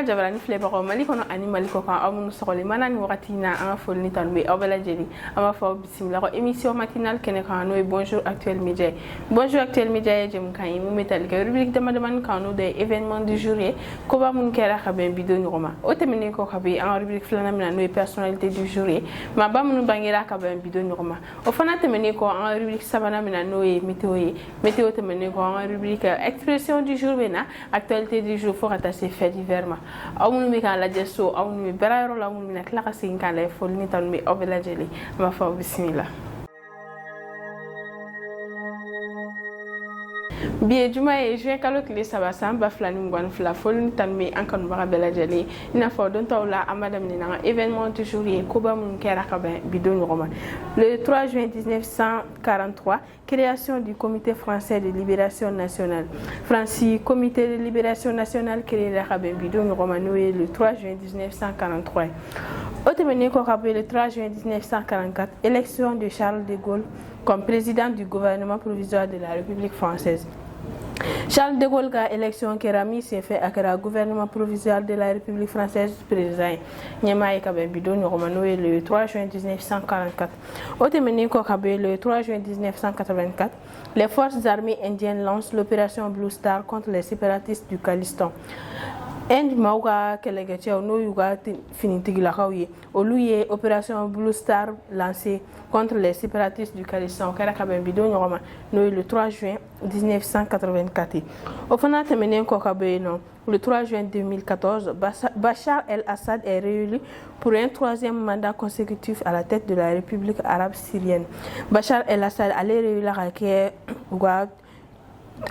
jabarani filɛbagaw Mali kɔnɔ ani Mali kɔ kan aw minnu sɔgɔlen mana ni wagati in na an ka foli ni tanu bɛ aw bɛɛ lajɛlen an b'a fɔ aw bisimila ko émission matinale kɛnɛ kan n'o ye Bonjour Actuel Média Bonjour Actuel Média ye jɛmukan ye mun bɛ tali kɛ rubrique damadamanin kan n'o de ye événement du jour ye koba minnu kɛra ka bɛn bi don ɲɔgɔn ma o tɛmɛnen kɔ ka bɛ an ka rubrique filanan min na n'o ye personnalité du jour ye maaba minnu bangera ka bɛn bi don ɲɔgɔn ma o fana tɛmɛnen kɔ an ka rubrique sabanan min na n'o ye météo ye météo tɛmɛnen kɔ an ka rubrique expression du jour bɛ na actualité du jour fo ka taa se fait divers ma aw minnu bɛ k'an lajɛ so aw minnu bɛ baarayɔrɔ la aw minnu bɛna tila ka segin k'an lajɛ foli ni tanu bɛ aw bɛɛ lajɛlen an b'a fɔ aw bisimila. bi ye juma ye juin kalo tile 3 san 2022 foli ni tanu bɛ an kanubaga bɛɛ lajɛlen i n'a fɔ don taw la an b'a daminɛ n'an ka événement du jour ye koba minnu kɛra ka bɛn bi don ɲɔgɔn ma le 3 juin 1943 création du comité français de libération nationale Fransi comité de libération nationale créé ka bɛn bi don ɲɔgɔn ma n'o ye le 3 juin 1943 ye o tɛmɛnen kɔ ka bɔ le 3 juin 1944 élection de Charles de Gaulle comme président du gouvernement provisoire de la République française. Charles de Gaulle ka élection kɛra min senfɛ a kɛra gouvernement provisoire de la République française président ye ɲɛmaa ye ka bɛn bi don ɲɔgɔn ma n'o ye le 3 juin 1944 o tɛmɛnen kɔ ka bɔ le 3 juin 1984 les forces armées indiennes lancent l'opération Blue Star contre les séparatistes du Khalistan. Inde maaw ka kɛlɛkɛcɛw n'o y'u ka finitigilakaw ye olu ye opération Blue Star lancée contre les séparatistes du Khalistan o kɛra ka bɛn bi don ɲɔgɔn ma n'o ye le 3 juin 1984 ye o fana tɛmɛnen kɔ ka bɔ yen nɔ le 3 juin 2014 Bachar el-Assad est réélu pour un troisième mandat consécutif à la tête de la République arabe syrienne. Bachar el-Assad ale réélu ka kɛ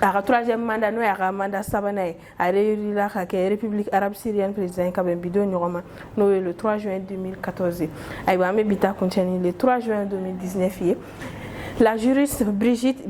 a ka troisième mandat n'o y'a ka mandat sabanan ye a réélu ka kɛ République arabe syrienne président ka bɛn bi don ɲɔgɔn ma n'o ye le 3 juin 2014 ye ayiwa an bɛ bi ta kuncɛni le 3 juin 2019 ye la juriste Brigitte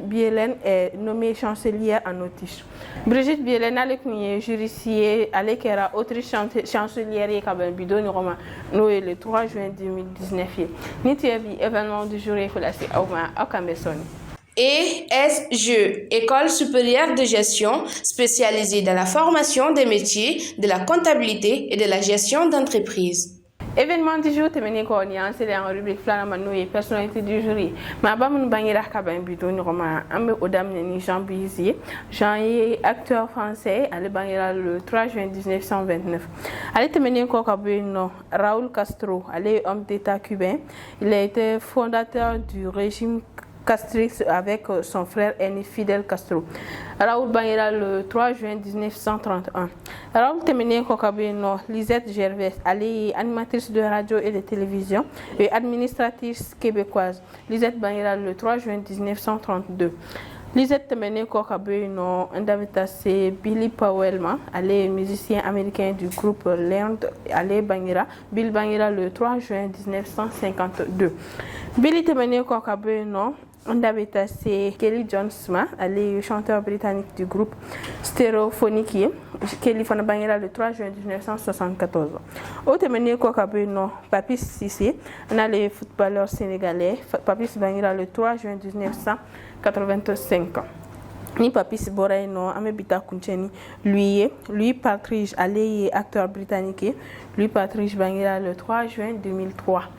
Bierlein est nommée chancelière en Autriche. Brigitte Bierlein ale kun ye juriste ye ale kɛra Autriche chancelière ye ka bɛn bi don ɲɔgɔn ma n'o ye le 3 juin 2019 ye ni tun ye bi événement du jour ye ko lase aw ma aw kan bɛ sɔnni. ESGE, École supérieure de gestion spécialisée dans la formation des métiers de la comptabilité et de la gestion d'entreprise. Événement du jour tɛmɛnen kɔ ni an selen an ka rubrique filanan ma n'o ye personnalité du jour ye maaba minnu bangera ka bɛn bi don ɲɔgɔn ma an bɛ o daminɛ ni Jean Buyise ye Jean ye acteur français ale bangera le 3 juin 1929 ale tɛmɛnen kɔ ka bɔ yen nɔ Raúl Castro ale ye homme d'état cubain il a été fondateur du régime castriste avec son frère aîné Fidel Castro. Raoul bangera le 3 juin 1931. Raoul tɛmɛnen kɔ ka bɔ yen nɔ Lisette Gervais ale ye animatrice de radio et de télévision et administratrice québécoise. Lisette bangera le 3 juin 1932. Lisette tɛmɛnen kɔ ka bɔ yen nɔ an da bɛ taa se Billy Powell ma ale ye musicien américain du groupe Leonard ale bangera Bill bangera le 3 juin 1952. Billy tɛmɛnen kɔ ka bɔ yen nɔ an da bɛ taa se Kelly Jones ma ale ye chanteur britannique du groupe Stereophonique ye Kelly fana bangera le 3 juin 1974. o tɛmɛnen kɔ ka bɔ yen nɔ Papis Cissé n'ale ye footballeur sénégalais Papis bangera le 3 juin 1985. Ni Papis bɔra yen nɔ an bɛ bi ta kuncɛ ni Louis Partridge ale ye acteur britannique ye Louis Partridge bangera le 3 juin 2003.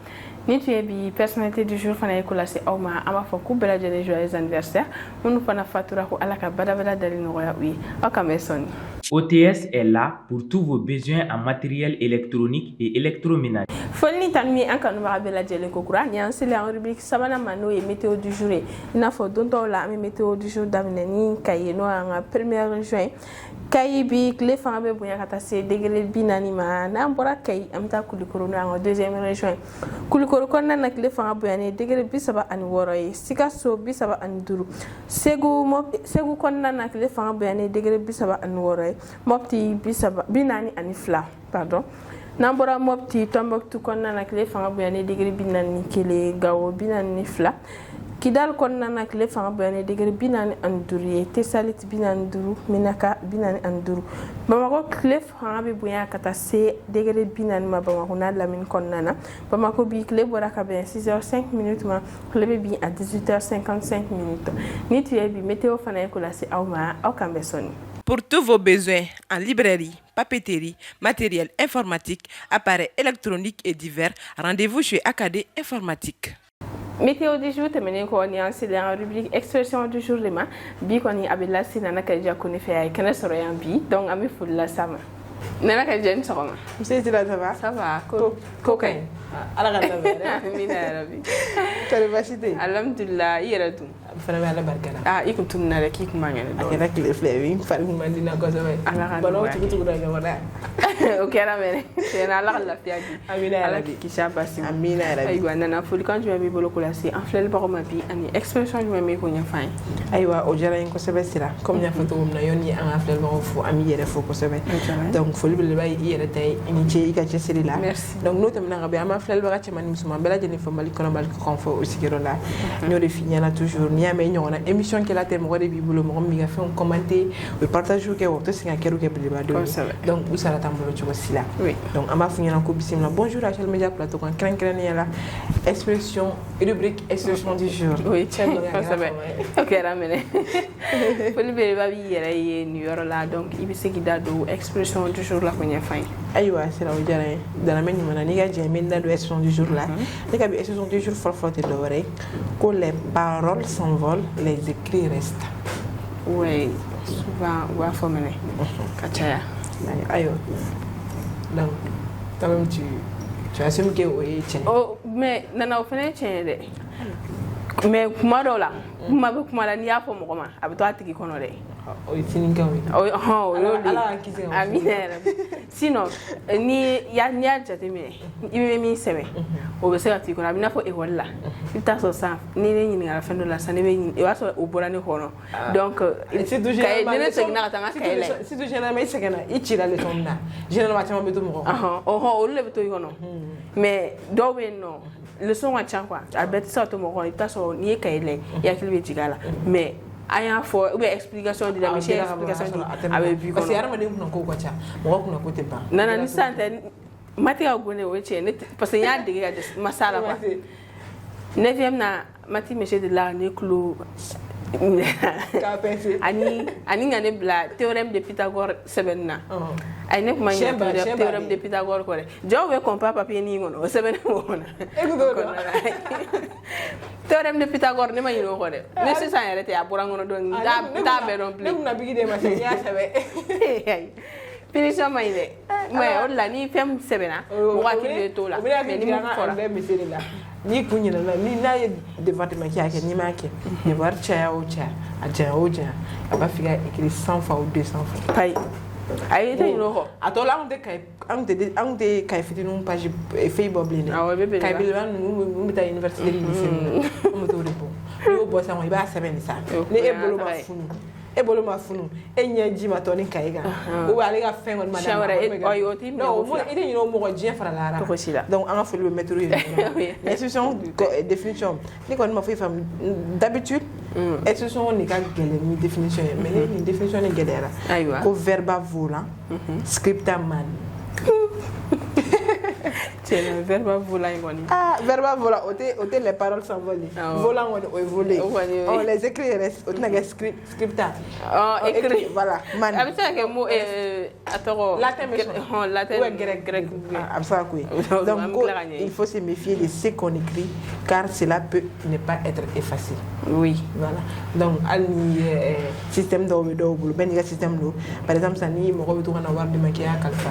ni tun ye bi personnalité du jour fana ye ko lase aw ma an b'a fɔ k'u bɛɛ lajɛlen joyeux anniversaire minnu fana fatura ko ala ka badabada dali nɔgɔya u ye aw kan bɛ sɔnni. OTS est là pour tous vos besoins en matériel électronique et électroménager. Foli ni tanu an kanubaga bɛɛ lajɛlen ko kura ni an selen an rubrique sabanan ma n'o ye météo du jour ye i n'a fɔ don tɔw la an bɛ météo du jour daminɛ ni Kayi n'o y'an ka première région ye Kayi bi tile fanga bɛ bonya ka taa se degré 40 ma n'an bɔra Kayi an bɛ taa Kulikoro n'o y'an ka deuxième région ye Kulikoro kɔnɔna na tile fanga bonyana degré 36 ye Sikaso 35 Segu kɔnɔna na tile fanga bonyana degré 36 ye Mopti 42 pardon n'an bɔra Mopti Tombouctou kɔnɔna na tile fanga bonyana degré 41 Gao 42 Kidal kɔnɔna na tile fanga bonyana degré 45 ye Tessalit 45 Menaka 45 Bamako tile fanga bɛ bonya ka taa se degré 40 ma Bamako n'a Lamine kɔnɔna na Bamako bi tile bɔra ka bɛn 6h05 minutes ma tile bɛ bin à 18h55 minutes ni tun ye bi météo fana ye ko lase aw ma aw kan bɛ sɔnni. Pour tous vos besoins en librairie, papeterie, matériel informatique, appareils électroniques et divers, rendez-vous chez Acadé Informatique. Météo du jour, terminé quoi, on est en la rubrique expression du jour, bi qu'on y avait la scène à Kaja qu'on fait avec un sourire bi, donc ami full la sama. Nana Kaja, ça va. Monsieur Zila, ça va? Ça va, cocaïne. À la Mina, Université. Alhamdulillah, il y a tout. Fana ala barkala. Ah, il compte tourner avec qui comment gagner. Akela kile flevi, fari mandina ko sabe. Balo tukutu da gawada. OK la mère. C'est la la fiagi. Amina ala ki shabasi. Amina ala. Aywa nana fuli quand tu m'as bolo kula si en flel ba ko ma bi ani expression du meme ko nya fain. Aywa o jara en ko sabe sira. Comme nya foto na yoni en flel ba fu ami yere fo ko sabe. Donc foli bele bay yere tay ni ci ka ci siri la. Donc no tam na ga be ama flel ba ci man musuma bela jeni fo mali kono mal ko fo aussi gero la. Ñoo de fiñana toujours mais ñoo na émission qui la thème mo de bi bolo mo mi ga fait un commenter ou partage ke wo to singa keru ke bi ba do donc où ça la tambolo ci aussi là donc amba fu ñana ko bisimla bonjour à Chel Media Plateau kan kren la expression rubrique expression du jour oui tiens ça va OK ramene foli be ba bi yere ye ni yoro la donc ibi segida do expression du jour la ko nya fain aywa c'est la o jara dans la même manière ni ga jemi da do expression du jour là ni ga bi expression du jour forte de l'oreille que les paroles s'envolent, les écrits restent. Oui, souvent, on va former. Kachaya. Aïe. Donc, quand même, tu assumes que oui, tiens. Oh, mais, nana, on fait un mais, comment là? Comment la nia pour moi? Avec toi, tu qui connais. Oui, c'est une gamme. Oh, sinon, ni ya jateme. Il me mis sebe. O be se ka ti ko na bina fo e wala. Ita so sa ni ni ni ala fendo la sa ne be e wa so o bora ni hono. Donc c'est du généralement ne se na tanga kay le. C'est du généralement se kana i tira le tonna. Généralement tama be to mo. O le be to yono. Mais do be no. Le son wa chan quoi. Albert sa to mo ko ita so ni kay le. Ya kilbe jigala. Mais aya fo ou explication de la méchée explication avec bu parce que yara ma de ko ko cha mo ko na ko te ba nana ni sante matia gone weche ne parce que ya de masala quoi 9e na mati méchée de la ne clou ani ngane bla théorème de Pythagore sebenna ay ne kuma nya théorème de Pythagore ko jo we compa papier ni ngono sebenna wona théorème de Pythagore ne ma yino ko de ne se sa yarete ya burangono don da be non plus na bigi de ma se ya sabe Finition maïne mais on la ni fem sebena wa ki de to la mais ni mo fora ni kunyi na ni na ye département qui a ke ni ma ke ni war cha o cha a cha o cha aba figa écrit 100 fois ou 200 fois pai ay te no ko atola on de kay fitinu page Facebook ni kay bil wan mu ta université ni lycée mu to repo yo bo sa mo ba seben sa ni ebolo ma funu ebolo ma funu enya ji ma to ni kay ga o ale ga fen on madame non mo ite ni no mo je fara lara donc on a fait le métro l'expression définition ni ko ma fi fam d'habitude expression ni ka gele ni définition mais ni définition ni gelera ko verba volant scripta man c'est le verbe volant verba volant ôter les paroles s'envolent volant on voler on les écrit reste on a scripta écrit voilà man avec ça que mot attends latin grec ça quoi donc il faut se méfier de ce qu'on écrit car cela peut ne pas être effacé oui voilà donc ali système do ben système do par exemple ça ni mo ko to na war de maquillage kalfa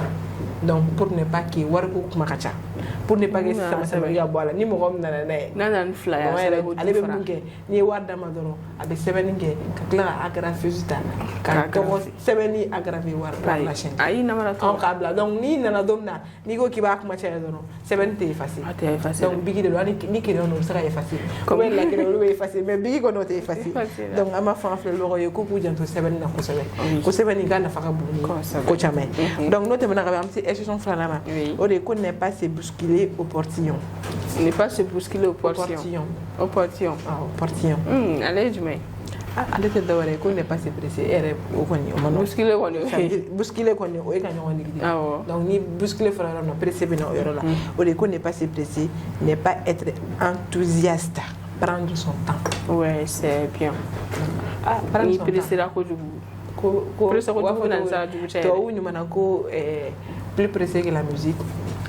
donc pour ne pas que war ko makacha pour ne pas que ça me ya bola ni mo gom na na flyer ale be munke ni war dama doro abe sebeninge ka kla agrafe justa ka to sebeni agrafe war la chaîne ay na mara to on kabla donc ni na domna ni go ki ba ko macha doro sebente facile donc bigi de ni ki no sera facile comme la ki no be facile mais bigi ko no te facile donc ama fa fle lo yo ko ku janto sebeni na ko sebeni ganda fa ka bu ko chame donc no te na ga am si expression franama o de ko ne pas se bousculer au portillon. Ne pas se bousculer au portillon. Au portillon. Ah, au portillon. Allez, je mets. Allez, tu dois aller, qu'on n'est pas se presser. Au cogné. Bousculer, on est. Bousculer, on est. Oui, quand on est. Donc, ni bousculer, il faut presser, bien, on est. On n'est pas se presser, ne pas être enthousiaste. Prendre son temps. Ouais, c'est bien. Ah, prendre son temps. Pressé ko dugu nan sa dugu cɛ. To wu mana ko plus pressé que la musique.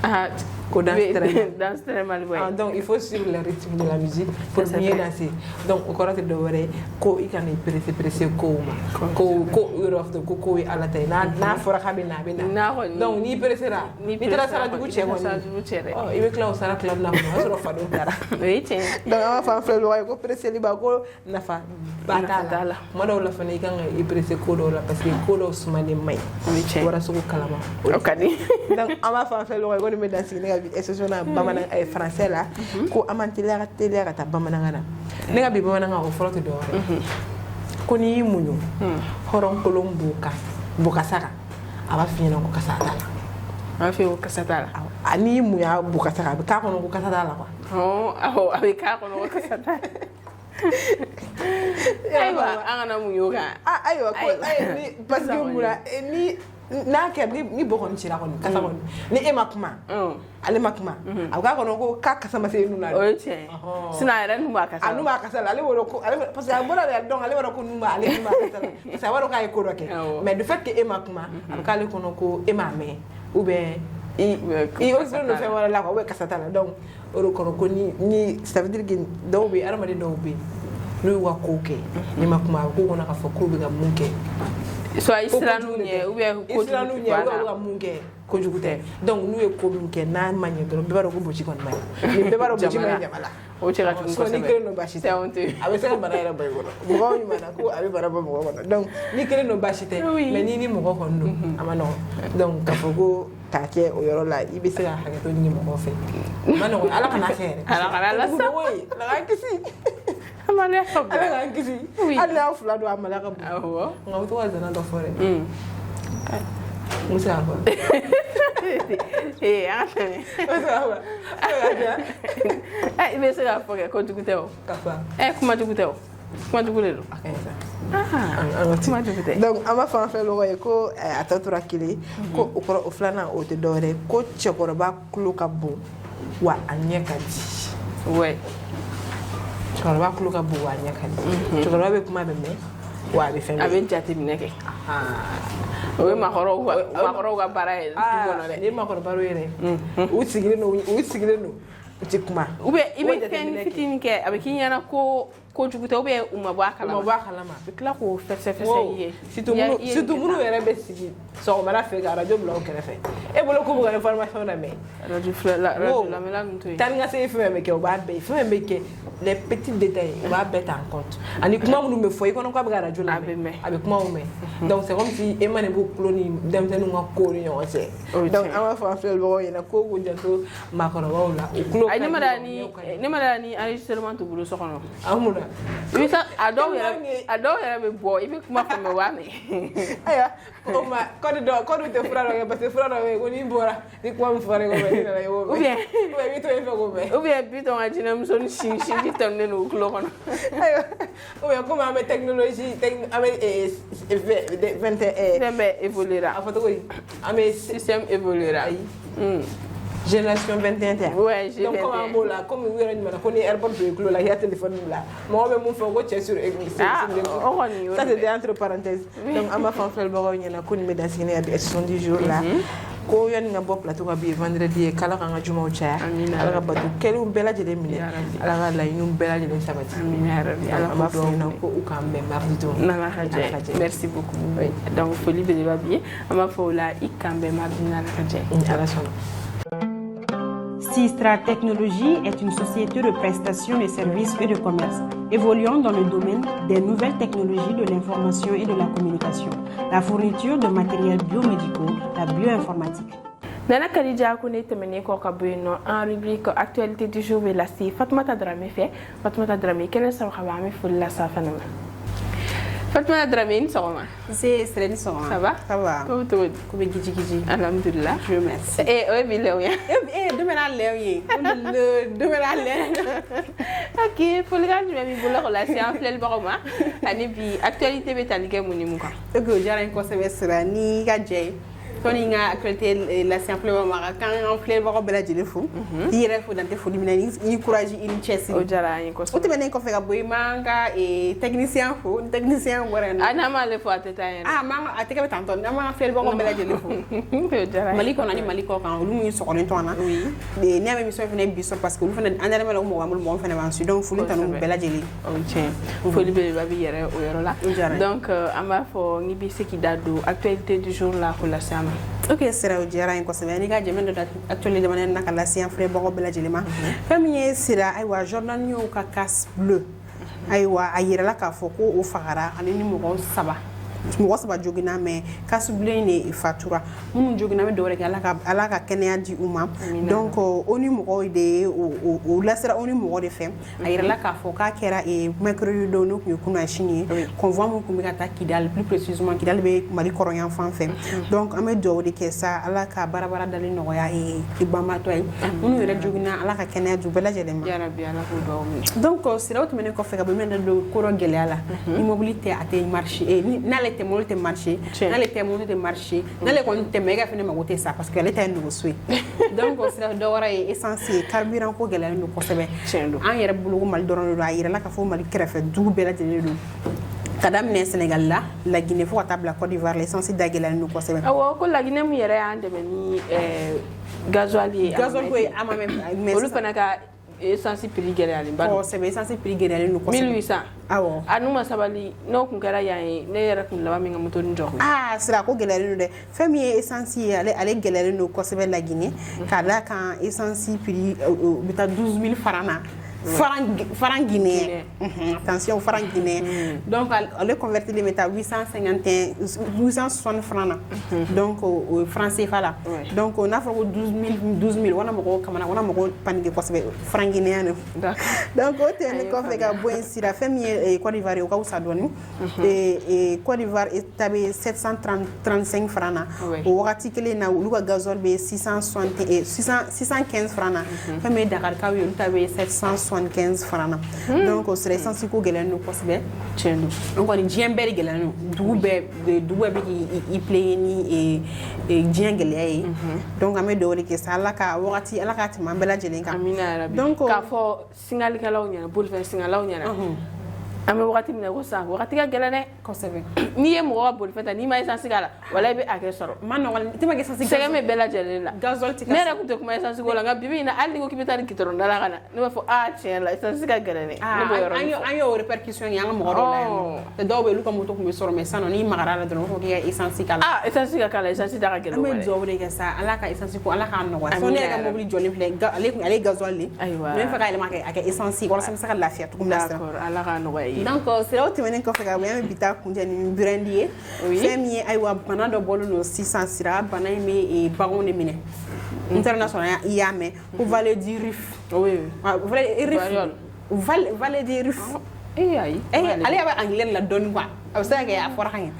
Ah, Ko danse très mal, ouais. Donc il faut suivre le rythme de la musique pour mieux danser. Donc au corps de doré ko ikane pressé ko Europe de ko ala tay na fora khabina bina. Donc ni pressé ra. Ni tra sala dugu cɛ woni. Oh, il veut que la sala club na ma so fa do dara. Oui, tiens. Donc ama fa frère lo ko pressé li ba ko nafa batala. Mo do la fa ni kan i pressé ko do la parce que ko do suma ni mai. Oui, tiens. Wara so ko kalama. Okadi. Donc ama fa frère lo ko ni me danser ni exception na bamana français là ko amantila télé ta bamana ngana ne ga bi bamana nga folo to do ko ni munyu horon kolom buka saka aba fina ko kasata la aba fi ko kasata la ani mu ya buka saka ka ko ko kasata la quoi oh abi ka ko ko kasata aywa angana mu yoga aywa ko ni parce que mura ni na ke ni bokon ci la kon kasa kon ni e makuma ale makuma aga kono ko ka kasa ma se nuna o che sina ran mu akasa anu ma kasa ale woro ko ale parce que abona le donc ale woro ko numa ale numa kasa parce que woro ka e ko roke mais du fait que e makuma aga ale kono ko e mame ou bien i aussi no fait wala la ko be kasa tala donc oro kono ko ni ça veut dire que do be arama de do be lui wa ko ke ni makuma ko kona ka fo ko be ga munke so islanu nye ou bien ko islanu nye wa munke ko jugute donc nous e ko munke na manye do be baro ko bochi kon may ni be baro bochi may jamala o che ratu ko ni kele no bashi c'est honte avec ça bana era bay gono mo ni mana ko abi bara ba mo gono donc ni kele no bashi te mais ni mo ko kondo amano donc ka fogo take o yoro la ibe se ha ga to ni mo ko fe mano ala kana khere ala la sa la kisi amale khabu ala kisi ala fula do amala khabu awo ngawto wazana do fore Musa ba. Anthony. Musa ba. Ibe se ga foke ko duguteo. Kafa. Kuma duguteo. Kuma dugulelo. Kuma dugute. Donc ama fa fa lo ko atatura kili ko ukoro oflana o te dore ko chekoro ba kulu kabu wa anyeka di. Ouais. Chekoro ba kulu kabu wa anyeka di. Chekoro ba be kuma be me wa be fe. Abe jati mineke. Oui, ma koro ga bara ni ma koro baro yere u sigire no uti kuma ube ibe fen fitin ke abe kinyana ko jugute ube uma ba kala be kla ko fese ye surtout munu yere be sigi so mara fe ga radio blog kere fe e bolo ko buga information na me radio la mela nto tan nga se fe me ke o ba be fe me ke les petits détails on va mettre en compte ani kuma munu me foi ko no ko buga radio la me abe kuma o me donc c'est comme si emane bo cloni dem tenu nga ko ni on sait donc ama fa fe lo yena ko go janto makoro wala o ay ne madani enregistrement to bulo sokono amuna bisa ado yera be bo ibe kuma ko me wa me aya o ma ko te fraro parce que fraro ko ni bora ni ko am fare ko be na yo ou bien mi to e ko be ou bien bi to ajina m son shi di tonne no klo kono aya o bien comme avec technologie avec 20 évoluera a photo ko ame système évoluera génération 21 ouais j'ai donc comme oui on m'a connu airport de la téléphone là moi même mon faut que sur ça c'est entre parenthèses donc ama fan frère baro nyana ko ni médecine abi 70 jours là ko yon nga bop plateau bi vendredi kala nga juma o cha ala batu kelu bela jele mine ala la ñu bela jele sabati amin ya rabbi ala ma fa na ko u kambe mardi to na la haje merci beaucoup donc folie be ba bien ama fa la ikambe mardi na la haje ala sona. Sistra Technologies est une société de prestation de services et de commerce, évoluant dans le domaine des nouvelles technologies de l'information et de la communication, la fourniture de matériels biomédicaux, la bioinformatique. Nana Khadija Koune temene ko kabuino en rubrique actualité du jour et la si Fatoumata Dramé fait Fatoumata Dramé quel est son travail pour la safana Fatoumata Dramé ni soma c'est Sreni soma ça va ko to ko be giji alhamdulillah je merci o bi lewya demain lewye ok pour le gars du même boulot relation flel baroma ani bi actualité betalike muni muka ego jara ko semestre ni ga jey Quand il y a actualité la simple quand on fait voir bela jele fo il reste dans des fo dimina ni courage il chesi o jara yin ko o tebe ko fega boy manga et technicien warana ana ma le fo ateta yin manga ateka be tanto na ma fait voir bela jele fo o jara maliko nani maliko kan lu mu sokoni to na de ne mi so fene biso parce que lu fene andare mala mo amul mo fene ban su donc fu tanu bela jele o tien fo libe babi yere o yoro la donc amba fo ni bi seki dadu actualité du jour la ko la sama ok sera o jara en ko se ni ga jeme do actualité de manen nakala sien frère bongo bela jelema famille sera ay wa journal ñu ka casse bleu ay wa ayira la ka fo ko o fagara ani ni mo saba mo saba jogina mais casse bleu ni fatura mun jogina me do rek ala ka kenya di uma donc oni mo de o la sera oni mo de fem ayira la ka fo ka kera e mercredi do no ñu kuna chini convoi mo ko mi ka ta Kidal plus précisément Kidal be mali koroyan fan fem donc ame do de ke sa ala ka barabara dali no ya e bama to ay mun yere jogina ala ka kenya du bela jelema ya rabbi ala ko do donc sera o menen ko fega be men do koro gele ala immobilité ate marché e na le témoin de marché na le témoin de marché na le kon te mega fene magote ça parce que elle était négocié donc sera do wara e essentiel carburant ko gele no ko sebe an yere bulugo mal doron do ayira la ka fo mal krefe du bela jelelu kadam ne Sénégal la Guinée faut table Côte d'Ivoire l'essentiel d'agela no ko sebe awo ko la Guinée mu yere an de ni gasoil ko ama même olu fana ka essence prix gele ali ba ko sebe essence prix gele no ko 1800 awo anuma sabali no kun kara yayi ne yara kun lawa mi ngamoto njox sira ko gele no de fami essence ale gele no ko sebe la Guinée kala kan essence prix bita 12000 francs franc guinéen attention franc guinéen donc on le convertit les méta 860 francs donc au français fala donc on a fait 12000 wana mako kamana wana mako panige ko sebe franc guinéen donc o tene ko fega boin sira famille Côte d'Ivoire ko sa doni et Côte d'Ivoire est tabé 735 francs au wakati kele na luka gazole be 615 francs famille Dakar ka yo tabé 775 francs donc au serait sans ko gelen no possible chendo donc on dien bel gelen no dube be i playni et dien gelen donc ame do le ke sala ka wakati ala ka tima bela jelen ka donc ka fo singali kala o nyana bul fe singala o nyana ame wakati mina ko sa wakati ka gelane ko sebe ni ye mo bol feta ni ma essence gala wala be ake soro man no ti ma essence sege me bela jelle la gazol ti ka ne ra ko to kuma essence gola nga bibi na alli ko kibita ni kitoro ndala kana ne ba fo tien la essence ka gelane ayo répercussion yang mo ro la te do be lu ko mo to ko soro me sano ni magara la don ko ke essence kala essence ka kala essence da ka gelo wala ame do be ke sa ala ka essence ko ala ka no wa so ne ga mo bi joli fle ale gazol li me fa ka ile ma ke essence wala sa ka lafiya to ko la d'accord ala ka no wa donc c'est là où tu menen ko fega bien bita kunja ni burandier femi ay wa bana do bolu no 600 sira bana me e baron ne mine international yame pour valer du rif oui valer du rif ay allez aba anglais la donne quoi ça que ya fora kan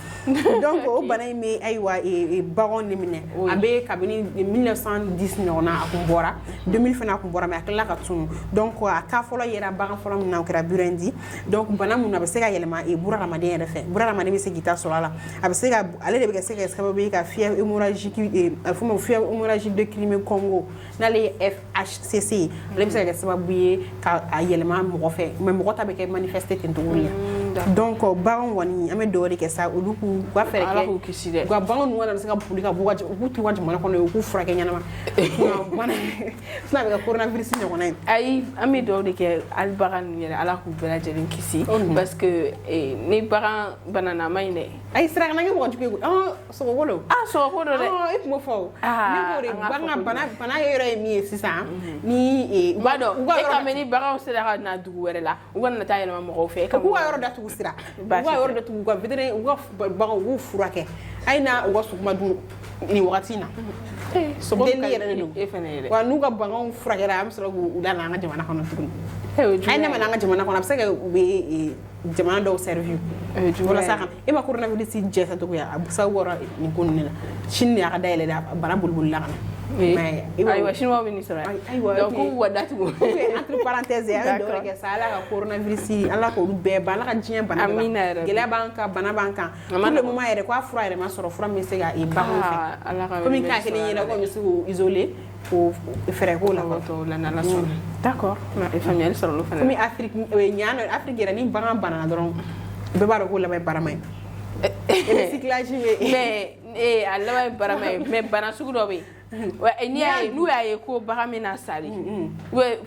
donc o bana me ay wa e baron ne mine abe kabini 1910 nona akumbora 2000 fana akumbora me akla ka tun donc a ka folo yera bagan folo na kra burendi donc bana mun abe se ka yelema e bura ramadan refe bura ramadan be se gita solala abe se ka ale de be se ka be ka fièvre hémorragique e fuma fièvre hémorragique de Crimée Congo na les FHCC le be se ka sababuye ka yelema mo fe me mo ta be ke manifester tentouria donc baron wani ame do ke sa uluku kwa fere ke kwa baron wala se ka publika buwaje ukuti wanje mana kono ku fura ke nyana ma mana sna be ka coronavirus ni kona ay ame do ke al baran yere ala ku bela jelen kisi parce que ni baran banana mayne ay sra na ngi mo juke so wolo so wolo de et mo fo ni bore bana yere mi sisa ni bado e kameni baran se la na dugu were la wonna tayel ma mo fe ko wa yoro datu sira wa yoro datu ko vedere wa baran wu furake ayna wa sukuma du ni wakati na so ko wa nuga baran furake ra am sura gu dana nga jamana kono tukun ayna mana nga jamana kono absaka be jamana do servi wala saxam e ma coronavirus ci jessa to ya abu sa wora ni kon ni la chin ya ka dayele da bara bulbul la mais ayiwa chinois bɛ nin sɔrɔ yan donc k'u wa datugu entre parenthèses an dɔw kɛ sa ala ka coronavirus ala k'olu bɛɛ ban ala ka diɲɛ bana amina yɛrɛ gɛlɛya b'an kan bana b'an kan pour le moment yɛrɛ ko a fura yɛrɛ ma sɔrɔ fura min bɛ se ka ban anw fɛ komi k'a kelen ɲɛna ko bɛ se k'u isoler ko fɛɛrɛ k'o la n'ala sɔnna d'accord faamuyali sɔrɔ olu fana komi Afrique ɲan Afrique yɛrɛ ni bagan banana dɔrɔn bɛɛ b'a dɔn k'o laban ye barama ye recyclage bɛ mais a laban ye barama ye mais bana sugu dɔ bɛ yen n'u y'a ye ko bagan bɛna sa de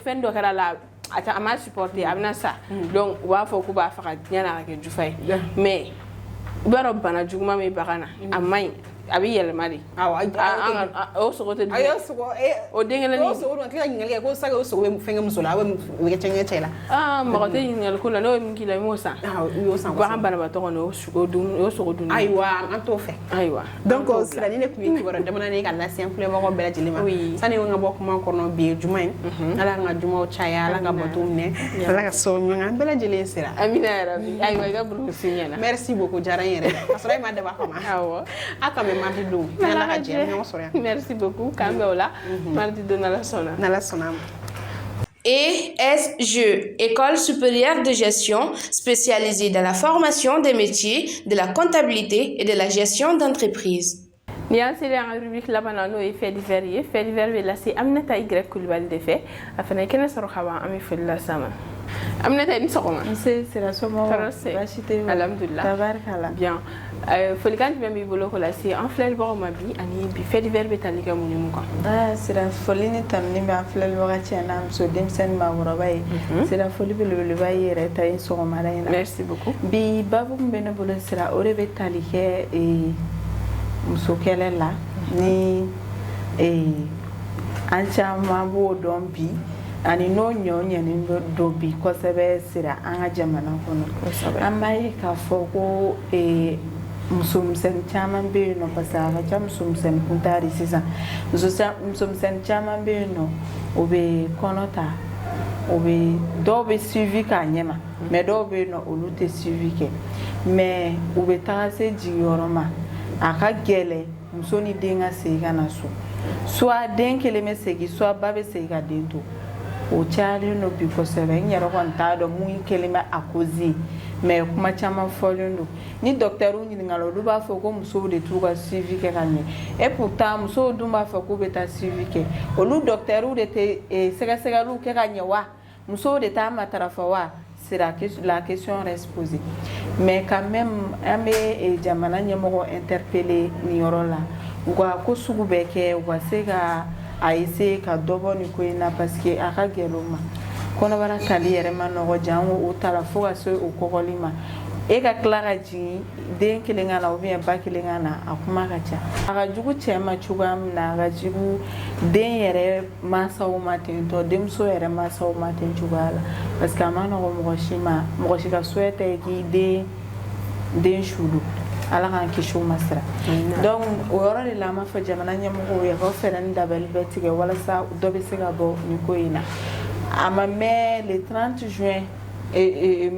fɛn dɔ kɛra la a ma supporter a bɛna sa donc u b'a fɔ k'u b'a faga yan'a ka kɛ jufa ye mais i b'a dɔn bana juguman bɛ bagan na a man ɲi a bɛ yɛlɛma de o sogo tɛ dun o den kelen ni sogo dun tila ɲininkali kɛ ko saga o sogo bɛ fɛnkɛ muso la a bɛ kɛ cɛngɛ cɛ la mɔgɔ tɛ ɲininkali ko la n'o ye min k'i la i m'o san bagan banabaatɔ kɔni o sogo dun ayiwa an t'o fɛ ayiwa donc sira ni ne tun ye kibaruya damadɔni ka lase an filɛbagaw bɛɛ lajɛlen ma sani n ka bɔ kuma kɔnɔ bi ye juma ye ala ka jumaw caya ala ka bato minɛ ala ka sɔn ɲɔgɔn an bɛɛ lajɛlen sera amina yarabi ayiwa i ka burukusi ɲɛna merci beaucoup diyara n yɛrɛ ka sɔrɔ e ma daba kama awɔ a ka mɛ mardi don n'ala ka jɛ ɲɔgɔn sɔrɔ yan merci beaucoup k'an bɛn o la mardi don n'ala sɔnna ma ESGE, École supérieure de gestion spécialisée dans la formation des métiers de la comptabilité et de la gestion d'entreprise. Ni y'an selen an ka rubrique laban na n'o ye fait divers ye fait divers bɛ lase Aminata Y Kulibali de fɛ a fana ye kɛnɛ sɔrɔ ka ban an bɛ foli las'a ma Aminata ni sɔgɔma nse sira somɔgɔw baasi tɛ yen alhamdulillah tabarikala bien folikan jumɛn b'i bolo ko lase an filɛlibagaw ma bi ani bi fait divers bɛ tali kɛ mun ni mun kan sira foli ni tanuni bɛ an filɛlibaga cɛ n'a muso denmisɛnnin maakɔrɔba ye sira foli belebeleba ye yɛrɛ ta ye sɔgɔmada in na merci beaucoup bi babu min bɛ ne bolo sira o de bɛ tali kɛ muso kɛlɛ la ni an caman b'o dɔn bi ani n'o ɲɔɲɛnen don bi kosɛbɛ sira an ka jamana kɔnɔ an b'a ye k'a fɔ ko musomisɛnnin caman bɛ yen nɔ parce que a ka ca musomisɛnnin kuntari sisan musomisɛnnin caman bɛ yen nɔ o bɛ kɔnɔ ta o bɛ dɔw bɛ suivi k'a ɲɛma mais dɔw bɛ yen nɔ olu tɛ suivi kɛ mais u bɛ taga se jigiyɔrɔ ma a ka gɛlɛ muso ni den ka segin ka na so soit den kelen bɛ segin soit ba bɛ segin ka den to o cayalen don bi kosɛbɛ n yɛrɛ kɔni t'a dɔn mun kelen bɛ a cause mais kuma caman fɔlen don ni docteurw ɲininkala olu b'a fɔ ko musow de t'u ka suivi kɛ ka ɲɛ et pourtant musow dun b'a fɔ k'u bɛ taa suivi kɛ olu docteurw de tɛ sɛgɛsɛgɛliw kɛ ka ɲɛ wa musow de t'a matarafa wa la question reste posée mais quand même an bɛ jamana ɲɛmɔgɔ interpeller nin yɔrɔ la u ka ko sugu bɛɛ kɛ u ka se ka a essayer ka dɔ bɔ nin ko in na parce que a ka gɛlɛn o ma kɔnɔbara tali yɛrɛ ma nɔgɔ jan o ta la fo ka se o kɔgɔli ma e ka tila ka jigin den kelen ka na ou bien ba kelen ka na a kuma ka ca a ka jugu cɛ ma cogoya min na a ka jugu den yɛrɛ mansaw ma ten tɔ denmuso yɛrɛ mansaw ma ten cogoya la parce que a ma nɔgɔ mɔgɔ si ka souhait tɛ k'i den sudu ala k'an kisi o ma sira donc o yɔrɔ de la an b'a fɔ jamana ɲɛmɔgɔw ye k'aw fɛɛrɛ ni dabali bɛ tigɛ walasa dɔ bɛ se ka bɔ nin ko in na a ma mɛn le 30 juin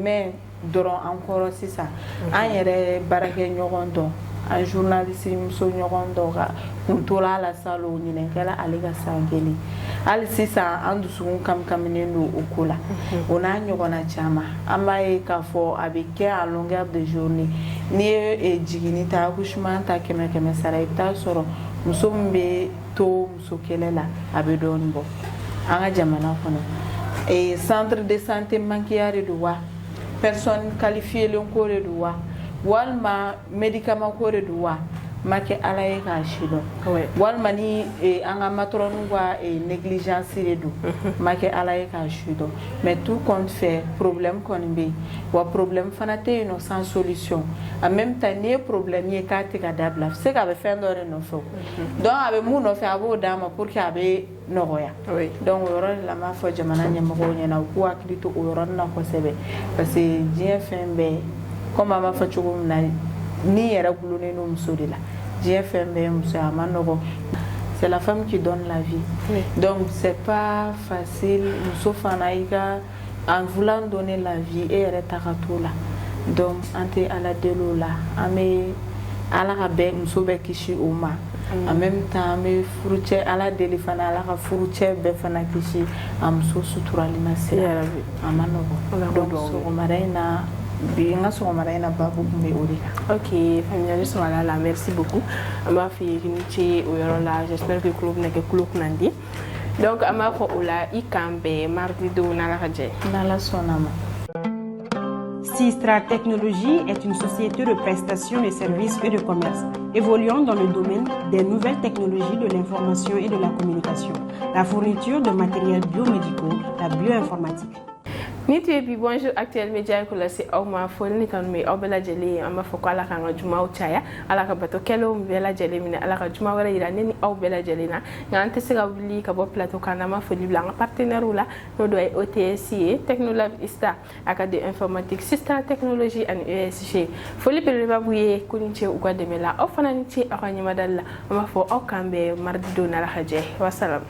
mai dɔrɔn an kɔrɔ sisan an yɛrɛ baarakɛ ɲɔgɔn dɔn an journaliste muso ɲɔgɔn dɔn ka kun tora la salon ɲinɛkɛla ale ka san kelen hali sisan an dusukun kaminen don o ko la o n'a ɲɔgɔnna caman an b'a ye k'a fɔ a bɛ kɛ à longueur de journée n'i ye jiginni ta accouchement ta 100 sara i bɛ taa sɔrɔ muso min bɛ to muso kɛlɛ la a bɛ dɔɔnin bɔ an ka jamana kɔnɔ centre de santé manqueya de don wa personne qualifiée ko de don wa walima médicament ko de don wa ma kɛ ala ye k'a si dɔn walima ni an ka matron ka négligence de don ma kɛ ala ye k'a si dɔn mais tout compte fait problème kɔni bɛ yen wa problème fana tɛ yen nɔ sans solution en même temps n'i ye problème ye k'a tɛ ka dabila a bɛ se ka bɛ fɛn dɔ de nɔfɛ donc a bɛ mun nɔfɛ a b'o d'a ma pour que a bɛ nɔgɔya donc o yɔrɔ de la n b'a fɔ jamana ɲɛmɔgɔw ɲɛna u k'u hakili to o yɔrɔnin na kosɛbɛ parce que diɲɛ fɛn bɛɛ comme an b'a fɔ cogo min na ni yɛrɛ gulonnen don muso de la diɲɛ fɛn bɛɛ ye muso ye a ma nɔgɔ c'est la femme qui donne la vie donc c'est pas facile muso fana i ka en voulant donner la vie e yɛrɛ ta ka to la donc an tɛ ala deli o la an bɛ ala ka bɛɛ muso bɛ kisi o ma en même temps an bɛ furucɛ ala deli fana ala ka furucɛ bɛɛ fana kisi a muso suturali ma sira a ma nɔgɔ donc sɔgɔmada in na bi n ka sɔgɔmada in na babu tun bɛ o de kan. Ok, faamuyali sɔrɔla la, merci beaucoup. An b'a fɔ i ye i ni ce o yɔrɔ la, j'espère que tulo bɛna kɛ tulo kunnandi. Donc an b'a fɔ o la i kan bɛn mardi don n'ala ka jɛ. N'ala sɔnna ma. Sistra Technologies est une société de prestation de services et de commerce évoluant dans le domaine des nouvelles technologies de l'information et de la communication, la fourniture de matériels biomédicaux, la bioinformatique. Niti bi bonjour actuel média ko la si aw ma fo ni kan me aw bela jeli am fo ko ala kan juma o chaya ala ka bato kelo bela jeli min ala ka juma wala ira ni aw bela jeli na ngante se ga bli ka bo plateau kana ma fo libla nga partenaire la no do ay OTSI Technolab Ista aka de informatique Sistra Technology and ESG fo li pele ba buye ko ni che uga de mela aw fana ni che akanya madalla am fo aw kambe mardi do na la haje wassalam.